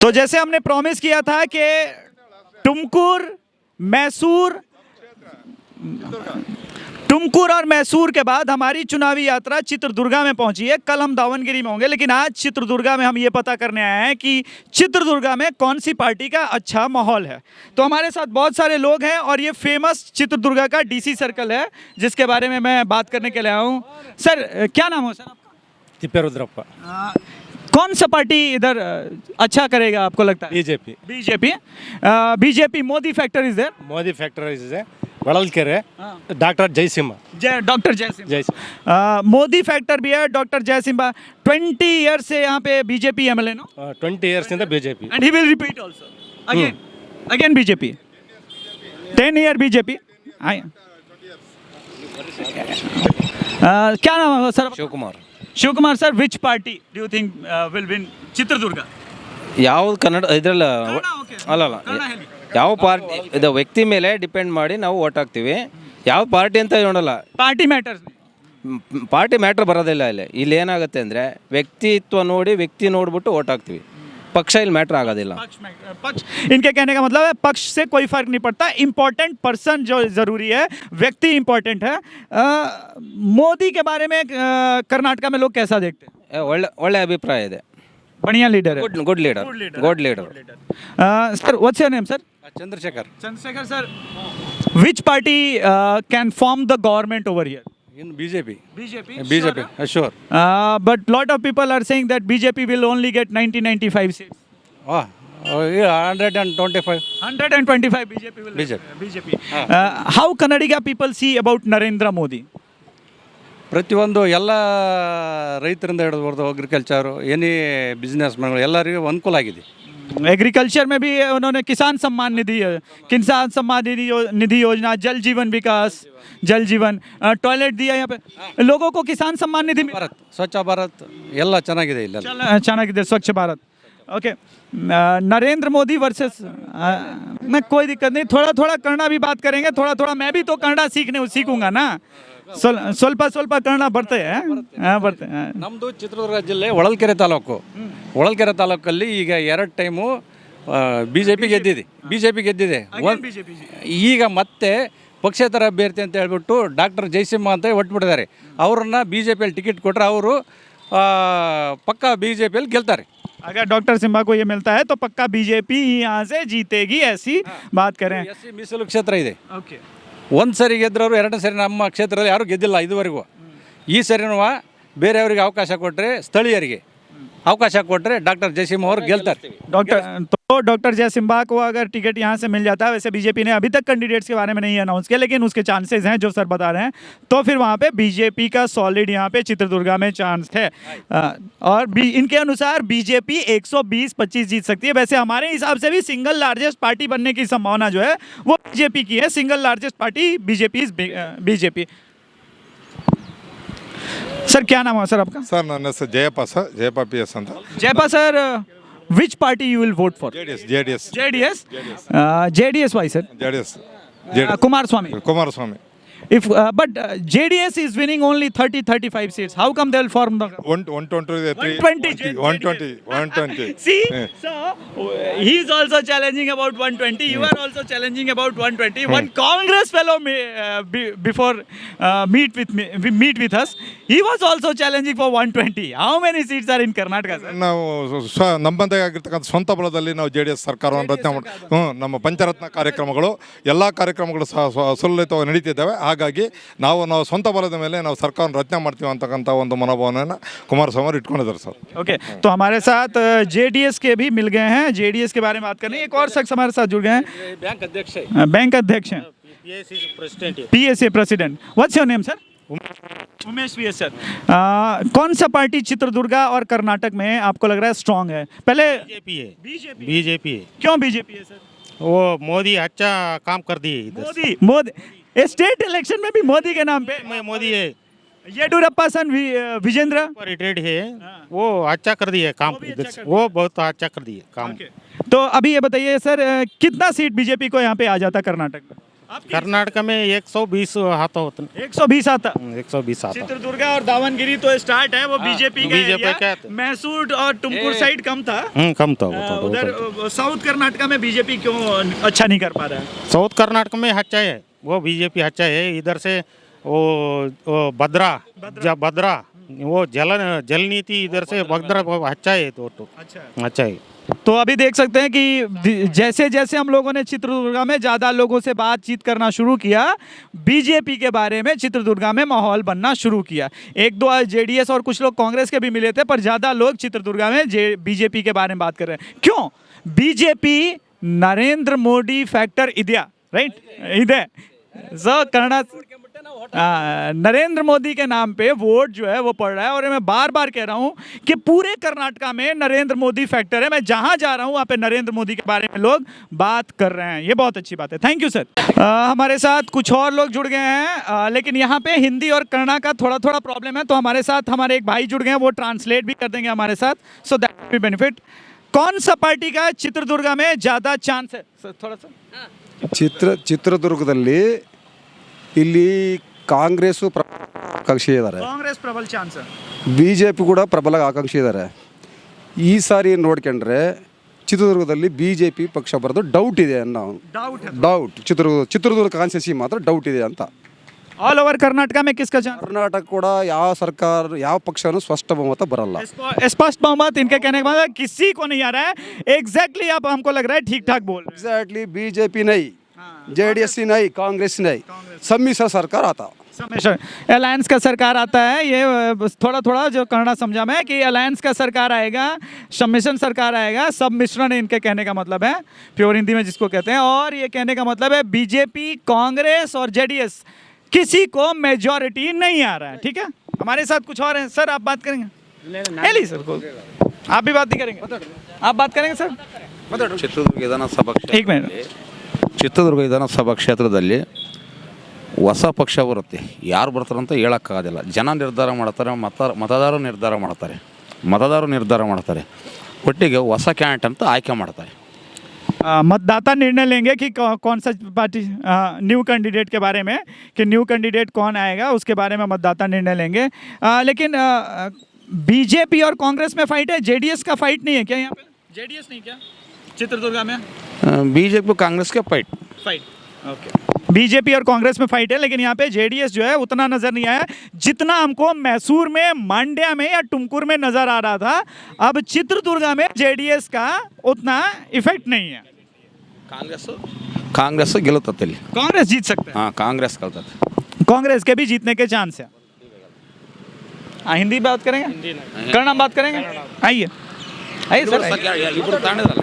तो जैसे हमने प्रॉमिस किया था कि टुमकुर मैसूर टुमकुर और मैसूर के बाद हमारी चुनावी यात्रा चित्रदुर्गा में पहुंची है। कल हम दावनगिरी में होंगे, लेकिन आज चित्रदुर्गा में हम ये पता करने आए हैं कि चित्रदुर्गा में कौन सी पार्टी का अच्छा माहौल है। तो हमारे साथ बहुत सारे लोग हैं और ये फेमस चित्रदुर्गा का डीसी सर्कल है जिसके बारे में मैं बात करने के लिए आया हूँ। सर क्या नाम हो सर आपका? तिप्पेरुद्रप्पा। कौन सा पार्टी इधर अच्छा करेगा आपको लगता है? BJP. BJP. BJP Modi factor is there. Modi factor is वड़लकेरे doctor Jayasimha. Doctor Jayasimha. Modi factor भी है, डॉक्टर जयसिम्हा 20 ईयर से यहाँ पे BJP MLA no 20 years in the BJP. And he will repeat also again BJP 10 year BJP. क्या नाम है sir? Shiv Kumar sir, which party do you think will win Chitradurga? ಯಾವ್ದು ಕನ್ನಡ ಇದ್ರಲ್ಲ ಅಲ್ಲಲ್ಲ ಯಾವ ಪಾರ್ಟಿ ಇದು ವ್ಯಕ್ತಿ ಮೇಲೆ ಡಿಪೆಂಡ್ ಮಾಡಿ ನಾವು ಓಟ್ ಹಾಕ್ತೀವಿ. ಯಾವ ಪಾರ್ಟಿ ಅಂತ ನೋಡಲ್ಲ, ಪಾರ್ಟಿ ಮ್ಯಾಟರ್ಸ್. ಪಾರ್ಟಿ ಮ್ಯಾಟ್ರ್ ಬರೋದಿಲ್ಲ. ಇಲ್ಲಿ ಏನಾಗುತ್ತೆ ಅಂದರೆ ವ್ಯಕ್ತಿತ್ವ ನೋಡಿ ವ್ಯಕ್ತಿ ನೋಡ್ಬಿಟ್ಟು ಓಟ್ ಹಾಕ್ತೀವಿ. पक्ष ಇಲ್ಲಿ ಮ್ಯಾಟ್ರ್ ಆಗೋದಿಲ್ಲ. पक्ष इनके कहने का मतलब है पक्ष से कोई फर्क नहीं पड़ता, इम्पोर्टेंट पर्सन जो जरूरी है, व्यक्ति इम्पोर्टेंट है। मोदी के बारे में कर्नाटक में लोग कैसा देखते हैं? ಒಳ್ಳೆ ಅಭಿಪ್ರಾಯ ಇದೆ. बढ़िया लीडर है, good leader. Sir what's your name sir? Chandrashekhar sir, which party can form the government over here? in BJP. Sure. Sure. But lot of people are saying that BJP will only get 90-95 seats. Yeah, 125. 125 BJP will. BJP. How Kannadiga people see about Narendra Modi? ಪ್ರತಿಯೊಂದು ಎಲ್ಲ ರೈತರಿಂದ ಹಿಡಿದು agriculture any business ಮ್ಯಾನ್ಗಳು ಎಲ್ಲರಿಗೂ ಅನುಕೂಲ ಆಗಿದೆ. Agriculture में भी उन्होंने किसान सम्मान निधि योजना, जल जीवन विकास, जल जीवन, टॉयलेट दिया यहाँ पे लोगों को, किसान सम्मान निधि ಭಾರತ್ ಸ್ವಚ್ಛ ಭಾರತ್ ಎಲ್ಲ ಚೆನ್ನಾಗಿದೆ ಇಲ್ಲ. ಚೆನ್ನಾಗಿದೆ स्वच्छ भारत. ओके, नरेंद्र मोदी वर्सेस मैं कोई दिक्कत नहीं, थोड़ा थोड़ा कन्नड़ा भी बात करेंगे, थोड़ा थोड़ा मैं भी तो कन्नड़ा सीखूंगा ना. ಸ್ವಲ್ಪ ಕನ್ನಡ ಬರ್ತೇ ಬರ್ತೆ. ನಮ್ಮದು ಚಿತ್ರದುರ್ಗ ಜಿಲ್ಲೆ ಹೊಳಲ್ಕೆರೆ ತಾಲೂಕಲ್ಲಿ ಈಗ 2 ಟೈಮು BJP ಗೆದ್ದಿದೆ. ಈಗ ಮತ್ತೆ ಪಕ್ಷೇತರ ಅಭ್ಯರ್ಥಿ ಅಂತ ಹೇಳ್ಬಿಟ್ಟು ಡಾಕ್ಟರ್ ಜಯಸಿಂಹ ಅಂತ ಒಟ್ಬಿಟ್ಟಿದ್ದಾರೆ. ಅವ್ರನ್ನ BJPಯಲ್ಲಿ ಟಿಕೆಟ್ ಕೊಟ್ಟರೆ ಅವರು ಪಕ್ಕಾ BJPಯಲ್ಲಿ ಗೆಲ್ತಾರೆ. अगर डॉक्टर सिम्हा को ये मिलता है तो पक्का बीजेपी यहाँ से जीतेगी, ऐसी बात करें. ಮೀಸಲು ಕ್ಷೇತ್ರ ಇದೆ. ओके, ಒಂದು ಸರಿ ಗೆದ್ರವರು 2 ಸರಿ ನಮ್ಮ ಕ್ಷೇತ್ರದಲ್ಲಿ ಯಾರೂ ಗೆದ್ದಿಲ್ಲ ಇದುವರೆಗೂ. ಈ ಸರಿನೂ ಬೇರೆಯವರಿಗೆ ಅವಕಾಶ ಕೊಟ್ಟರೆ, ಸ್ಥಳೀಯರಿಗೆ ಅವಕಾಶ ಕೊಟ್ಟರೆ ಡಾಕ್ಟರ್ ಜಯಸಿಂಹ ಅವರು ಗೆಲ್ತಾರೆ. डॉक्टर जयसिम्हा को अगर टिकट यहाँ से मिल जाता है, वैसे बीजेपी ने अभी तक कैंडिडेट्स के बारे में नहीं अनाउंस किया, लेकिन उसके चांसेस हैं जो सर बता रहे हैं, तो फिर वहाँ पे बीजेपी का सॉलिड यहाँ पे चित्रदुर्गा में चांस है. और इनके अनुसार बीजेपी 120-25 जीत सकती है. वैसे हमारे हिसाब से भी सिंगल लार्जेस्ट पार्टी बनने की संभावना जो है वो बीजेपी की है. Single largest party BJP. Sir क्या नाम है सर आपका? सर ನನ್ನ ಹೆಸರು ಜಯಪ್ಪ PS ಅಂತ. जयपा sir, which party you will vote for? JDS why sir? JDS. Kumaraswamy. If but JDS is winning only 30-35 seats. How come they will form the 120. See, so he is also challenging about 120. You are also challenging about 120. One Congress fellow before meet with us, he was also challenging for 120. How many seats are in Karnataka sir? ನಾವು ನಮ್ಮದೇ ಆಗಿರ್ತಕ್ಕಂಥ ಸ್ವಂತ ಬಲದಲ್ಲಿ ನಾವು JDS ಸರ್ಕಾರವನ್ನು ರಚನೆ ಮಾಡಿ ನಮ್ಮ ಪಂಚರತ್ನ ಕಾರ್ಯಕ್ರಮಗಳು ಎಲ್ಲ ಕಾರ್ಯಕ್ರಮಗಳು ಸುಲಲಿತವಾಗಿ ನಡೀತಿದ್ದಾವೆ. ಹಾಗಾಗಿ ನಾವು ಸ್ವಂತ ಬಲದ ಮೇಲೆ ನಾವು ಸರ್ಕಾರವನ್ನು ರಚನೆ ಮಾಡ್ತೀವಿ ಅಂತಕ್ಕಂಥ ಒಂದು ಮನೋಭಾವನೆಯನ್ನು ಕುಮಾರಸ್ವಾಮಿ ಅವರು ಇಟ್ಕೊಂಡಿದ್ದಾರೆ ಸರ್. ओके, तो हमारे साथ JDS के भी मिल गए हैं. JDS के बारे में बात करनी है. एक और शख्स हमारे साथ जुड़ गए हैं, बैंक अध्यक्ष हैं, PSA president. What's your name sir? Umesh VS sir. कौन सा पार्टी चित्रदुर्गा और कर्नाटक में आपको लग रहा है स्ट्रांग है? पहले बीजेपी है. क्यों बीजेपी है सर? वो मोदी अच्छा काम कर दिए इधर. मोदी स्टेट इलेक्शन में भी मोदी के नाम पे मोदी है. येडुरप्पा सन विजेंद्र रिटायर्ड है, वो अच्छा कर दिए काम इधर से. वो बहुत अच्छा कर दिए काम. तो अभी ये बताइए सर, कितना सीट बीजेपी को यहाँ पे आ जाता कर्नाटक में? कर्नाटक में 120 आता होता 120 आता 120 आता चित्रदुर्गा और दावनगिरी तो स्टार्ट है वो बीजेपी का बीजेपी एरिया। का है। मैसूर और टुमकुर साइड कम था। कम था वो तो उधर साउथ कर्नाटका में बीजेपी क्यों अच्छा नहीं कर पा रहा है? साउथ कर्नाटक में अच्छा है, वो बीजेपी अच्छा है। इधर से वो भद्रा वो जल नीति इधर से भद्रा अच्छा है तो अच्छा है। तो अभी देख सकते हैं कि जैसे जैसे हम लोगों ने चित्रदुर्गा में ज़्यादा लोगों से बातचीत करना शुरू किया, बीजेपी के बारे में चित्रदुर्गा में माहौल बनना शुरू किया। एक दो जेडीएस और कुछ लोग कांग्रेस के भी मिले थे, पर ज़्यादा लोग चित्रदुर्गा में बीजेपी के बारे में बात कर रहे हैं। क्यों? बीजेपी नरेंद्र मोदी फैक्टर ಇದೆಯಾ राइट ಇದೆ सो करना नरेंद्र मोदी के नाम पे वोट जो है वो पड़ रहा है। और मैं बार बार कह रहा हूं कि पूरे कर्नाटका में नरेंद्र मोदी फैक्टर है। मैं जहां जा रहा हूं वहां पे नरेंद्र मोदी के बारे में लोग बात कर रहे हैं। ये बहुत अच्छी बात है, थैंक यू सर। हमारे साथ कुछ और लोग जुड़ गए हैं, लेकिन यहाँ पे हिंदी और कन्नड़ा का थोड़ा थोड़ा प्रॉब्लम है, तो हमारे साथ हमारे एक भाई जुड़ गए हैं, वो ट्रांसलेट भी कर देंगे हमारे साथ, सो दैट विल बेनिफिट। कौन सा पार्टी का चित्रदुर्गा में ज़्यादा चांस है सर? थोड़ा सा ಚಿತ್ರದುರ್ಗದಲ್ಲಿ ಇಲ್ಲಿ ಕಾಂಗ್ರೆಸ್ಸು ಆಕಾಂಕ್ಷಿ ಇದ್ದಾರೆ, ಕಾಂಗ್ರೆಸ್ ಪ್ರಬಲ ಚಾನ್ಸ್, BJP ಕೂಡ ಪ್ರಬಲ ಆಕಾಂಕ್ಷಿ ಇದ್ದಾರೆ. ಈ ಸಾರಿ ನೋಡ್ಕೊಂಡ್ರೆ ಚಿತ್ರದುರ್ಗದಲ್ಲಿ BJP ಪಕ್ಷ ಬರೋದು ಡೌಟ್ ಇದೆ ಅನ್ನೋ ಡೌಟ್. ಚಿತ್ರದುರ್ಗ ಕಾನ್ಸ್ಟಿಟ್ಯೂನ್ಸಿ ಮಾತ್ರ ಡೌಟ್ ಇದೆ ಅಂತ. ऑल ओवर कर्नाटका में किसका चांस? ಕರ್ನಾಟಕ ಕೂಡ ಯಾವ ಸರ್ಕಾರ ಯಾವ ಪಕ್ಷನೂ ಸ್ಪಷ್ಟ ಬಹುಮತ ಬರಲ್ಲ. स्पष्ट बहुमत इनके कहने के बाद किसी को नहीं आ रहा है। एग्जैक्टली आप हमको लग रहा है ठीक ठाक बोल। एग्जैक्टली BJP नहीं, JDS नहीं, कांग्रेस नहीं, सम्मिश्र सरकार आता. अलायंस का सरकार आता है। ये थोड़ा थोड़ा जो कन्नड़ा समझा मैं कि अलायंस का सरकार आएगा, सम्मिश्रण सरकार आएगा, सब मिश्रण इनके कहने का मतलब है, प्योर हिंदी में जिसको कहते हैं। और ये कहने का मतलब है बीजेपी, कांग्रेस और JDS किसी को मेजॉरिटी नहीं आ रहा है। ठीक है, हमारे साथ कुछ और हैं। सर आप बात करेंगे? एली सर को आप भी बात नहीं करेंगे? आप बात करेंगे सर? ಚಿತ್ರದುರ್ಗ ವಿಧಾನಸಭಾ एक मिनट। ಚಿತ್ರದುರ್ಗ ವಿಧಾನಸಭಾ ಕ್ಷೇತ್ರದಲ್ಲಿ ಹೊಸ ಪಕ್ಷ ಬರುತ್ತೆ. ಯಾರು ಬರ್ತಾರಂತ ಹೇಳೋಕ್ಕಾಗೋದಿಲ್ಲ. ಜನ ನಿರ್ಧಾರ ಮಾಡ್ತಾರೆ, ಮತದಾರರು ನಿರ್ಧಾರ ಮಾಡ್ತಾರೆ. ಒಟ್ಟಿಗೆ ಹೊಸ ಕ್ಯಾಂಡಿಡೇಟ್ ಅಂತ ಆಯ್ಕೆ ಮಾಡ್ತಾರೆ. मतदाता निर्णय लेंगे कि कौन सा पार्टी न्यू कैंडिडेट के बारे में, कि न्यू कैंडिडेट कौन आएगा उसके बारे में मतदाता निर्णय लेंगे। लेकिन बीजेपी और कांग्रेस में फाइट है, JDS का फाइट नहीं है क्या यहाँ पे? JDS नहीं क्या चित्रदुर्गा में? BJP कांग्रेस के फाइट ओके, बीजेपी और कांग्रेस में फाइट है, लेकिन यहाँ पे JDS जो है उतना नजर नहीं आया जितना हमको मैसूर में, मांड्या में या टुमकुर में नजर आ रहा था। अब चित्रदुर्गा में JDS का उतना इफेक्ट नहीं है। कांग्रेस ಗೆಲ್ಲುತ್ತೆ ಇಲ್ಲಿ. कांग्रेस जीत सकते हैं? हाँ, कांग्रेस ಗೆಲ್ತದೆ. कांग्रेस के भी जीतने के चांस है। हिंदी बात करेंगे? कन्नड़ा बात करेंगे? आइए आइए सर। ಇಬ್ರು ತಾಂಡಿದಲ್ಲ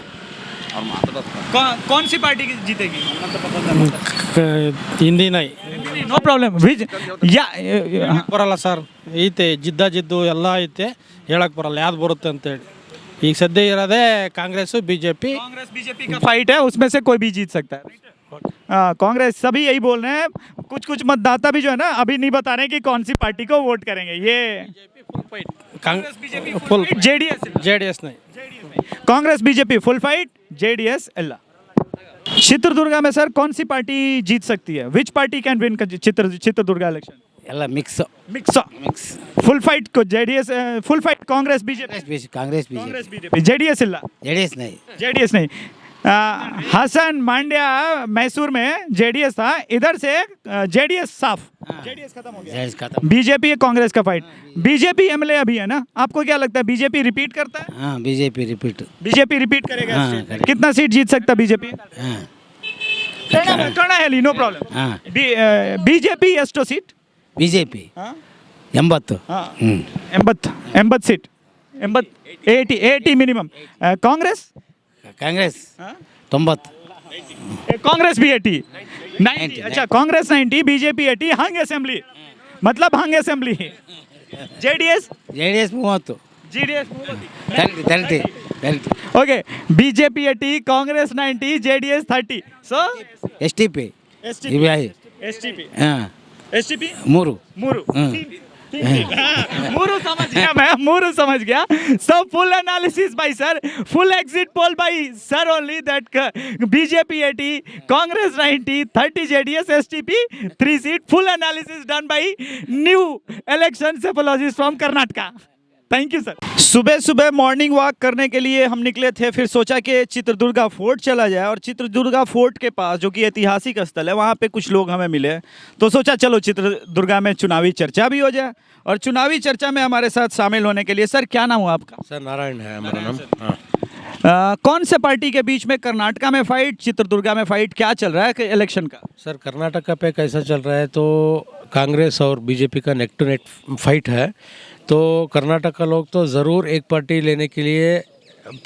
ಅವ್ರು ಮಾತಾಡೋದು. कौन सी पार्टी जीतेगी? ಹಿಂದಿ ನೈ नो प्रॉब्लम। या ಬರಲ್ಲ ಸರ್, ಐತೆ ಜಿದ್ದು ಎಲ್ಲ ಐತೆ, ಹೇಳಕ್ ಬರಲ್ಲ ಯಾವ್ದು ಬರುತ್ತೆ ಅಂತೇಳಿ. ಈಗ ಸದ್ಯ ಇರೋದೇ ಕಾಂಗ್ರೆಸ್ BJP. कांग्रेस बीजेपी का फाइट है, उसमें से कोई भी जीत सकता है। हाँ, कांग्रेस सभी यही बोल रहे हैं। कुछ मतदाता भी जो है ना अभी नहीं बता रहे कि कौन सी पार्टी को वोट करेंगे। ये ಫುಲ್ JDS JDS ನೈ. Congress BJP full fight, JDS एल्ला। चित्रदुर्गा में सर कौन सी पार्टी जीत सकती है? विच party can win Chitradurga election? ಎಲ್ಲ ಮಿಕ್ಸ್ मिक्स फुल फाइट को JDS, full fight Congress BJP, Congress BJP Congress BJP, JDS इल्ला, JDS ನೈ. JDS नहीं। हसन मांड्या मैसूर में JDS था, इधर से JDS साफ, JDS खत्म हो गया। JDS खत्म. बीजेपी कांग्रेस का फाइट। बीजेपी MLA अभी है ना, आपको क्या लगता है बीजेपी रिपीट करता है? ಹಾಂ BJP ರಿಪೀಟ್. बीजेपी रिपीट करेगा हाँ, इस स्टेट में? करेगा. कितना सीट जीत सकता है बीजेपी? ಹಾಂ करना है ली, नो प्रॉब्लम। ಹಾಂ बीजेपी ಎಷ್ಟು सीट? BJP 80. ಹ್ಞೂ 80 सीट, 80 मिनिमम। कांग्रेस ಕಾಂಗ್ರೆಸ್ 90. कांग्रेस भी 80, 90। अच्छा, कांग्रेस 90, बीजेपी 80, हंग असेंबली, मतलब hung assembly. JDS JDS 30. JDS 30. Okay, BJP 80, Congress 90, JDS 30, so STP ಇವೆ. STP ಹಾಂ STP ಮೂರು. ಮೂರು ಹ್ಮ್. ಮೂರು समझ गया मैं ಮೂರು समझ गया so full analysis by sir full exit poll by sir only that BJP 80 Congress 90 30 JDS STP 3 seat full analysis done by new election cephalogist from Karnataka thank you sir. सुबह सुबह मॉर्निंग वॉक करने के लिए हम निकले थे, फिर सोचा कि चित्रदुर्गा फोर्ट चला जाए और चित्रदुर्गा फोर्ट के पास जो कि ऐतिहासिक स्थल है वहाँ पे कुछ लोग हमें मिले, तो सोचा चलो चित्रदुर्गा में चुनावी चर्चा भी हो जाए। और चुनावी चर्चा में हमारे साथ शामिल होने के लिए सर क्या नाम हुआ आपका? सर नारायण है हमारा नाम। हाँ कौन से पार्टी के बीच में कर्नाटका में फाइट, चित्रदुर्गा में फाइट, क्या चल रहा है इलेक्शन का? सर कर्नाटका पे कैसा चल रहा है तो कांग्रेस और बीजेपी का नेक टू नेक फाइट है। तो कर्नाटक का लोग तो ज़रूर एक पार्टी लेने के लिए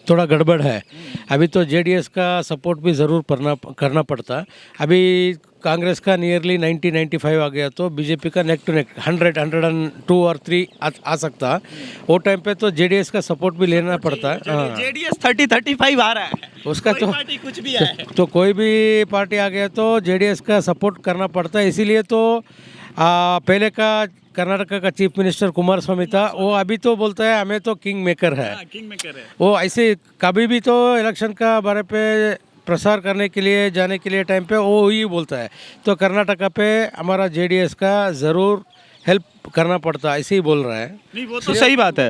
थोड़ा गड़बड़ है। अभी तो जेडीएस का सपोर्ट भी ज़रूर करना पड़ता। अभी कांग्रेस का नियरली 90-95 आ गया तो बीजेपी का नेक टू नेक 100-102 और 3 आ सकता। वो टाइम पे तो जेडीएस का सपोर्ट भी लेना पड़ता है। हाँ जेडीएस 30-35 आ रहा है, उसका तो पार्टी कुछ भी है तो कोई भी पार्टी आ गया तो जेडीएस का सपोर्ट करना पड़ता है। इसीलिए तो पहले का कर्नाटक का चीफ मिनिस्टर कुमारस्वामी था, वो अभी तो बोलता है हमें तो किंग मेकर है। किंग मेकर है। वो ऐसे कभी भी तो इलेक्शन का बारे पे प्रसार करने के लिए जाने के लिए टाइम पे वो ही बोलता है। तो कर्नाटका पे हमारा जेडीएस का ज़रूर हेल्प करना पड़ता, ऐसे ही बोल रहा है। नहीं वो तो सही बात है।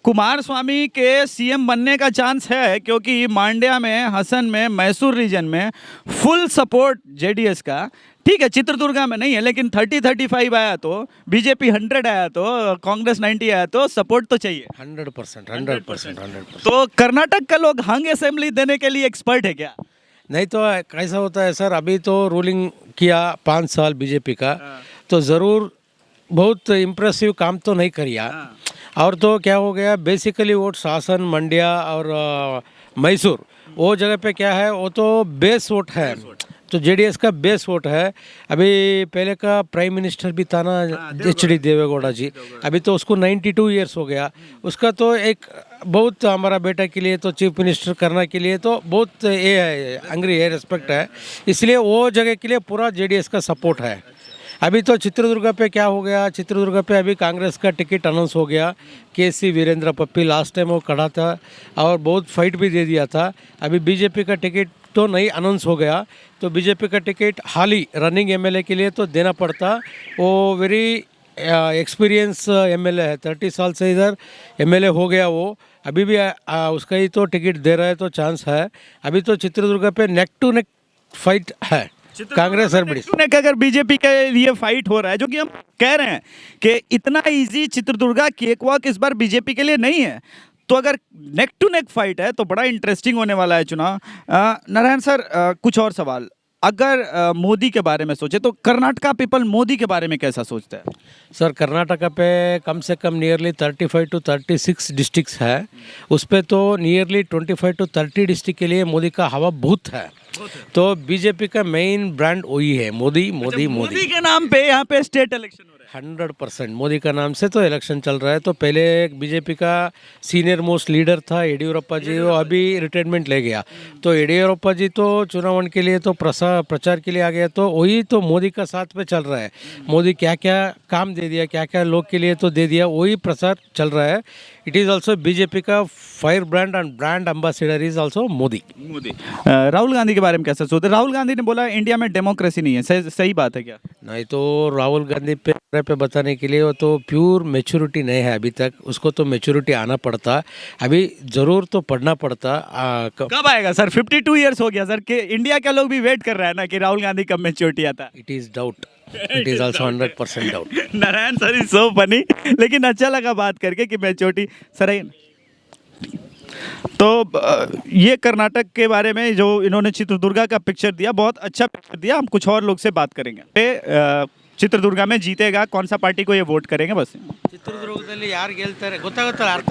कुमार स्वामी के सीएम बनने का चांस है क्योंकि मांड्या में, हसन में, मैसूर रीजन में फुल सपोर्ट जेडीएस का। ठीक है चित्रदुर्गा में नहीं है लेकिन 30-35 आया तो, बीजेपी 100 आया तो, कांग्रेस 90 आया तो सपोर्ट तो चाहिए 100%। तो कर्नाटक का लोग हंग असेंबली देने के लिए एक्सपर्ट है क्या? नहीं तो कैसा होता है सर, अभी तो रूलिंग किया 5 साल बीजेपी का, तो ज़रूर बहुत इम्प्रेसिव काम तो नहीं किया। और तो क्या हो गया, बेसिकली वोट शासन मंड्या और मैसूर वो जगह पे क्या है, वो तो बेस वोट है, तो जेडीएस का बेस वोट है। अभी पहले का प्राइम मिनिस्टर भी था ना एचडी देवेगौड़ा जी, अभी तो उसको 92 ईयर्स हो गया। उसका तो एक बहुत हमारा बेटा के लिए तो चीफ मिनिस्टर करने के लिए तो बहुत ये है, अंग्री है, रिस्पेक्ट है। इसलिए वो जगह के लिए पूरा जेडीएस का सपोर्ट है। अभी तो चित्रदुर्गा पे क्या हो गया, चित्रदुर्गा पे अभी कांग्रेस का टिकट अनाउंस हो गया। केसी वीरेंद्र पप्पी लास्ट टाइम वो खड़ा था और बहुत फाइट भी दे दिया था। अभी बीजेपी का टिकट तो नहीं अनाउंस हो गया, तो बीजेपी का टिकट हाल ही रनिंग एमएलए के लिए तो देना पड़ता। वो वेरी एक्सपीरियंस एमएलए है, 30 साल से इधर एमएलए हो गया वो। अभी भी उसका ही तो टिकट दे रहा है तो चांस है। अभी तो चित्रदुर्गा पे नेक टू नेक फाइट है कांग्रेस और बड़ी। अगर बीजेपी के लिए फाइट हो रहा है, जो कि हम कह रहे हैं कि इतना इजी चित्रदुर्गा केक वॉक इस बार बीजेपी के लिए नहीं है, तो अगर नेक टू नेक फाइट है तो बड़ा इंटरेस्टिंग होने वाला है चुनाव। नारायण सर कुछ और सवाल, अगर मोदी के बारे में सोचे तो कर्नाटका पीपल मोदी के बारे में कैसा सोचता है? सर कर्नाटका पे कम से कम नियरली 35 to 36 डिस्ट्रिक्ट्स है, उस पर तो नियरली 25 to 30 डिस्ट्रिक्ट के लिए मोदी का हवा बहुत है। तो बीजेपी का मेन ब्रांड वही है, मोदी मोदी मोदी। मोदी के नाम पे यहाँ पे स्टेट इलेक्शन हो रहा है। 100% मोदी का नाम से तो इलेक्शन चल रहा है। तो पहले बीजेपी का सीनियर मोस्ट लीडर था येडियुरप्पा जी, वो अभी रिटायरमेंट ले गया। तो येडियुरप्पा जी तो चुनाव के लिए तो प्रचार के लिए आ गया, तो वही तो मोदी का साथ पे चल रहा है। मोदी क्या क्या काम दे दिया, क्या क्या लोग के लिए तो दे दिया, वही प्रचार चल रहा है। इट इज़ ऑल्सो बीजेपी का fire brand and brand ambassador is also Modi. Rahul Gandhi के बारे में कैसा सोचते? राहुल गांधी ने बोला इंडिया में डेमोक्रेसी नहीं है, सही बात है क्या? नहीं तो राहुल गांधी पे बताने के लिए वो तो प्योर मेच्योरिटी नहीं है अभी तक, उसको तो मेच्योरिटी आना पड़ता, अभी ज़रूर तो पढ़ना पड़ता। कब आएगा सर? 52 ईयर्स हो गया सर, कि इंडिया के लोग भी वेट कर रहे हैं ना कि राहुल गांधी कब मेच्योरिटी आता है। It is doubt, it is also 100% doubt. Narayan sir is so funny, लेकिन अच्छा लगा बात करके कि मेच्योरिटी सर है। तो ये कर्नाटक के बारे में जो इन्होंने चित्रदुर्गा का पिक्चर दिया, बहुत अच्छा पिक्चर दिया। हम कुछ और लोग से बात करेंगे। चित्रदुर्गा में जीतेगा कौन सा पार्टी को ये वोट करेंगे बस? ಚಿತ್ರದುರ್ಗದಲ್ಲಿ ಯಾರು ಗೆಲ್ತಾರೆ ಗೊತ್ತಾಗುತ್ತಲ್ಲ, ಅರ್ಥ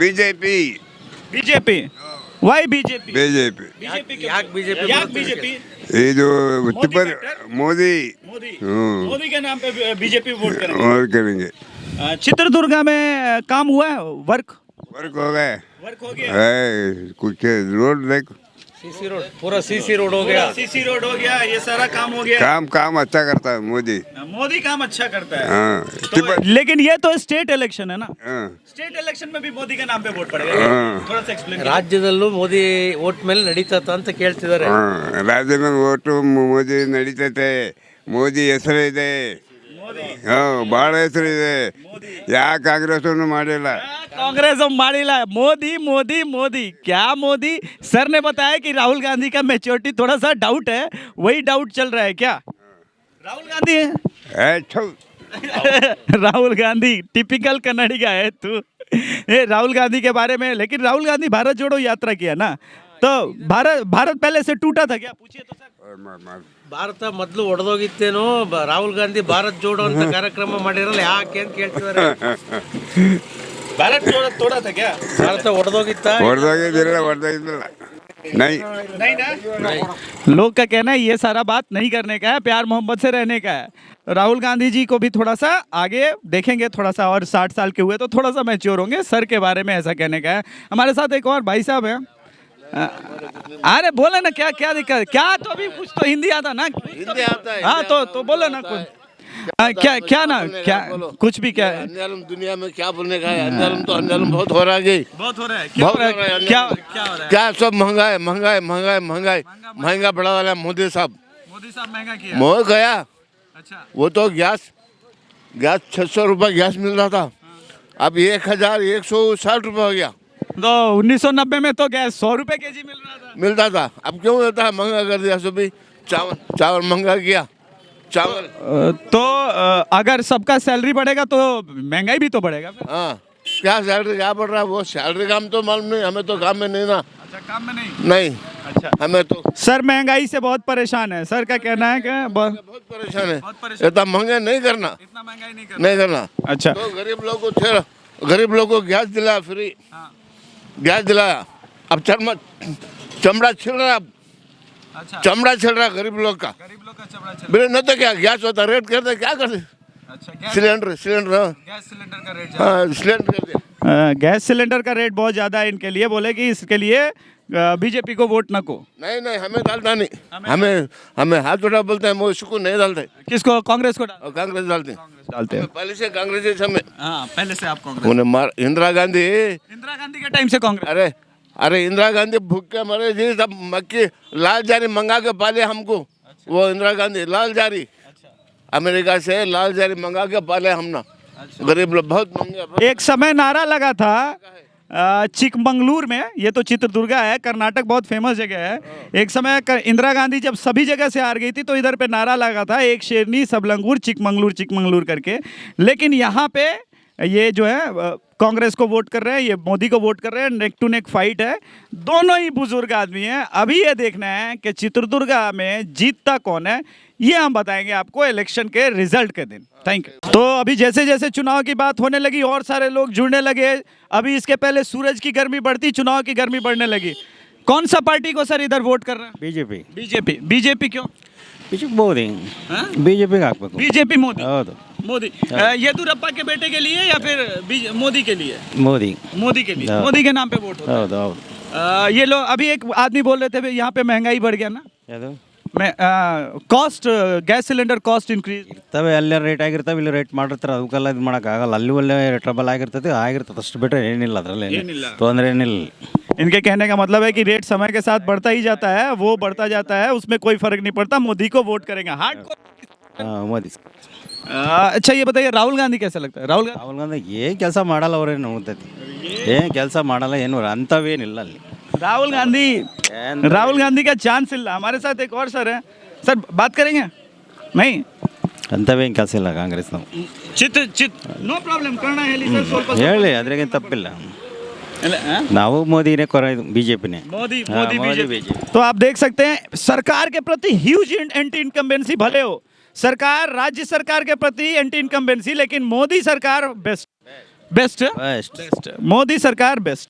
BJP BJP. Why BJP? BJP ಯಾಕೆ ಬಿಜೆಪಿ बीजेपी? ಇದು ಉತ್ತರ ಮೋದಿ मोदी हम्म। मोदी के नाम पे बीजेपी वोट करेंगे। और करेंगे। चित्रदुर्गा में काम हुआ है, वर्क वर्क हो गए वर्क हो गया? है, कुछ रोड देखो सीसी रोड पूरा सीसी रोड हो गया। सीसी रोड हो गया, ये सारा काम हो गया। काम अच्छा करता है मोदी। मोदी काम अच्छा करता है। हाँ तो, लेकिन ये तो स्टेट इलेक्शन है ना, हाँ स्टेट इलेक्शन में भी मोदी के नाम पे वोट पड़ेगा। थोड़ा सा एक्सप्लेन ರಾಜ್ಯದಲ್ಲೂ ಮೋದಿ ಓಟ್ ಮೇಲೆ ನಡೀತತ್ತ ಅಂತ ಕೇಳ್ತಿದ್ದಾರೆ. ರಾಜ್ಯದ ಓಟು ಮೋದಿ ನಡೀತೈತೆ. ಮೋದಿ ಹೆಸರಿದೆ. ಭಾಳ ಹೆಸರಿದೆ. ಯಾವ ಕಾಂಗ್ರೆಸ್ ಮಾಡಿಲ್ಲ. कांग्रेस हम माड़ीला मोदी मोदी मोदी क्या मोदी। सर ने बताया कि राहुल गांधी का मैच्योरिटी थोड़ा सा डाउट है, वही डाउट चल रहा है क्या? राहुल गांधी है राहुल गांधी टिपिकल कन्नडिगा है तू। ये राहुल गांधी के बारे में, लेकिन राहुल गांधी भारत जोड़ो यात्रा किया ना, तो भारत पहले से टूटा था क्या? पूछिए तो सर। ಭಾರತ ಮೊದಲು ಒಡೆದೋಗಿತ್ತೇನೋ, ರಾಹುಲ್ ಗಾಂಧಿ ಭಾರತ್ ಜೋಡೋ ಅಂತ ಕಾರ್ಯಕ್ರಮ ಮಾಡಿರಲ್ಲ, ಯಾಕೆ ಅಂತ ಕೇಳ್ತಿದ್ದಾರೆ. भारत तोड़ा था क्या? ಭಾರತ ಒಡೆದೋಗಿತ್ತ? ಹೊಡೆದೋಗಿದ್ದಿಲ್ಲ नहीं नहीं ना, लोग का कहना है ये सारा बात नहीं करने का है, प्यार मोहब्बत से रहने का है। राहुल गांधी जी को भी थोड़ा सा आगे देखेंगे, थोड़ा सा और 60 साल के हुए तो थोड़ा सा मैच्योर होंगे। सर के बारे में ऐसा कहने का है। हमारे साथ एक और भाई साहब है। अरे बोले ना, क्या क्या दिक्कत है? क्या तो अभी कुछ तो हिंदी आता ना, हिंदी आता है। हाँ तो बोलो ना कुछ। क्या क्या ना, क्या कुछ भी क्या है? अंधालम दुनिया में क्या बोलने का है? अंधालम तो अंधालम बहुत हो रहा है। बहुत हो रहा है। क्या हो रहा है? क्या क्या हो रहा है? क्या सब महंगाई महंगाई महंगाई महंगाई महंगा बढ़ा वाला है मोदी साहब। मोदी साहब महंगा किया। मोह गया। अच्छा, वो तो गैस 600 रुपये गैस मिल रहा था, अब 1160 रुपये हो गया। तो 1990 में तो गैस 100 रुपए केजी मिलता था, अब क्यों मिलता है? महंगा कर दिया सुबह। चावल महंगा किया। चावल तो अगर सबका सैलरी बढ़ेगा तो महंगाई भी तो बढ़ेगा फिर। हाँ, क्या सैलरी क्या बढ़ रहा है? वो सैलरी काम तो मालूम नहीं, हमें तो काम में नहीं ना। अच्छा, काम में नहीं। नहीं, अच्छा, हमें तो सर महंगाई से बहुत परेशान है। सर का कहना है कि बहुत परेशान है। इतना महंगा नहीं करना, इतना महंगाई नहीं करना। अच्छा, तो गरीब लोग को गैस दिलाया फ्री। गैस दिलाया, अब चमड़ा छिल रहा। अच्छा, चमड़ा छिल रहा गरीब लोग का। गरीब लोग का चमड़ा चल। बिना न तो क्या गैस होता, रेट करते क्या करते? अच्छा, सिलेंडर गैस सिलेंडर का रेट हाँ सिलेंडर कर दिया। गैस सिलेंडर का रेट बहुत ज्यादा है इनके लिए। बोले कि इसके लिए बीजेपी को वोट न को। नहीं नहीं, हमें डालता नहीं। हमें हाथ उठा बोलते हैं, उसको नहीं डालते। किसको? कांग्रेस को और कांग्रेस डालते हैं। डालते हैं। पहले से कांग्रेस हमें हाँ, पहले से आप कांग्रेस। उन्हें मार इंदिरा गांधी के टाइम से कांग्रेस। अरे इंदिरा गांधी भूख के मरे जी, सब मक्की लाल जारी मंगा के पाले हमको। वो इंदिरा गांधी लाल जारी, अमेरिका से लाल जारी मंगा के पाले हमने। गरीब लोग बहुत महंगे। एक समय नारा लगा था चिकमंगलूर में, ये तो चित्रदुर्गा है, कर्नाटक बहुत फेमस जगह है। एक समय इंदिरा गांधी जब सभी जगह से हार गई थी तो इधर पे नारा लगा था, एक शेरनी सब लंगूर चिकमंगलूर चिकमंगलूर करके। लेकिन यहाँ पे ये जो है कांग्रेस को वोट कर रहे हैं, ये मोदी को वोट कर रहे हैं। नेक टू नेक फाइट है, दोनों ही बुजुर्ग आदमी हैं। अभी ये देखना है कि चित्रदुर्गा में जीतता कौन है, ये हम बताएंगे आपको इलेक्शन के रिजल्ट के दिन। Thank you. तो अभी जैसे जैसे चुनाव की बात होने लगी और सारे लोग जुड़ने लगे। अभी इसके पहले सूरज की गर्मी बढ़ती, चुनाव की गर्मी बढ़ने लगी। कौन सा पार्टी को सर इधर वोट कर रहे हैं? बीजेपी बीजेपी क्यों? मोदी बीजेपी का बीजेपी मोदी मोदी येदुरप्पा के बेटे के लिए या फिर मोदी के लिए? मोदी के लिए, मोदी के नाम पे वोट होता है। ये लोग अभी एक आदमी बोल रहे थे यहाँ पे महंगाई बढ़ गया ना, cost gas cylinder cost increase ಇರ್ತವೆ. ಅಲ್ಲೇ ರೇಟ್ ಆಗಿರ್ತವೆ, ಇಲ್ಲಿ ರೇಟ್ ಮಾಡಿರ್ತಾರೆ, ಅದಕ್ಕೆಲ್ಲ ಇದು ಮಾಡೋಕ್ಕಾಗಲ್ಲ. ಅಲ್ಲಿ ಒಳ್ಳೆ ಟ್ರಬಲ್ ಆಗಿರ್ತದೆ, ಅಷ್ಟು ಬಿಟ್ಟರೆ ಏನಿಲ್ಲ, ಅದರಲ್ಲಿ ತೊಂದರೆ ಏನಿಲ್ಲ. इनके कहने का मतलब है कि रेट समय के साथ बढ़ता ही जाता है, वो बढ़ता जाता है, उसमें कोई फर्क नहीं पड़ता। मोदी को वोट करेंगे हार्ड को। ಮೋದಿ. अच्छा ये बताइए राहुल गांधी कैसा लगता है? राहुल ಗಾಂಧಿ ಏನು ಕೆಲಸ ಮಾಡಲ್ಲ, ಅವ್ರೇನು ನೋಡ್ತೈತಿ, ಏನು ಕೆಲಸ ಮಾಡಲ್ಲ, ಏನು ಅಂಥವೇನಿಲ್ಲ ಅಲ್ಲಿ. राहुल गांधी का चांस ಇಲ್ಲ. हमारे साथ एक और सर है, सर बात करेंगे? नहीं, ಅಂಥವೇನು ಕೆಲಸ ಇಲ್ಲ ಕಾಂಗ್ರೆಸ್. ನಾವು नो प्रॉब्लम करना है ಹೇಳಿ, ಅದ್ರಾಗೇನು ತಪ್ಪಿಲ್ಲ. ನಾವು ಮೋದಿನೇ बीजेपी मोदी बीजेपी। तो आप देख सकते हैं सरकार के प्रति ह्यूज एंटी इनकम्बेंसी भले हो, सरकार राज्य सरकार के प्रति एंटी इनकम्बेंसी, लेकिन मोदी सरकार बेस्ट मोदी सरकार बेस्ट।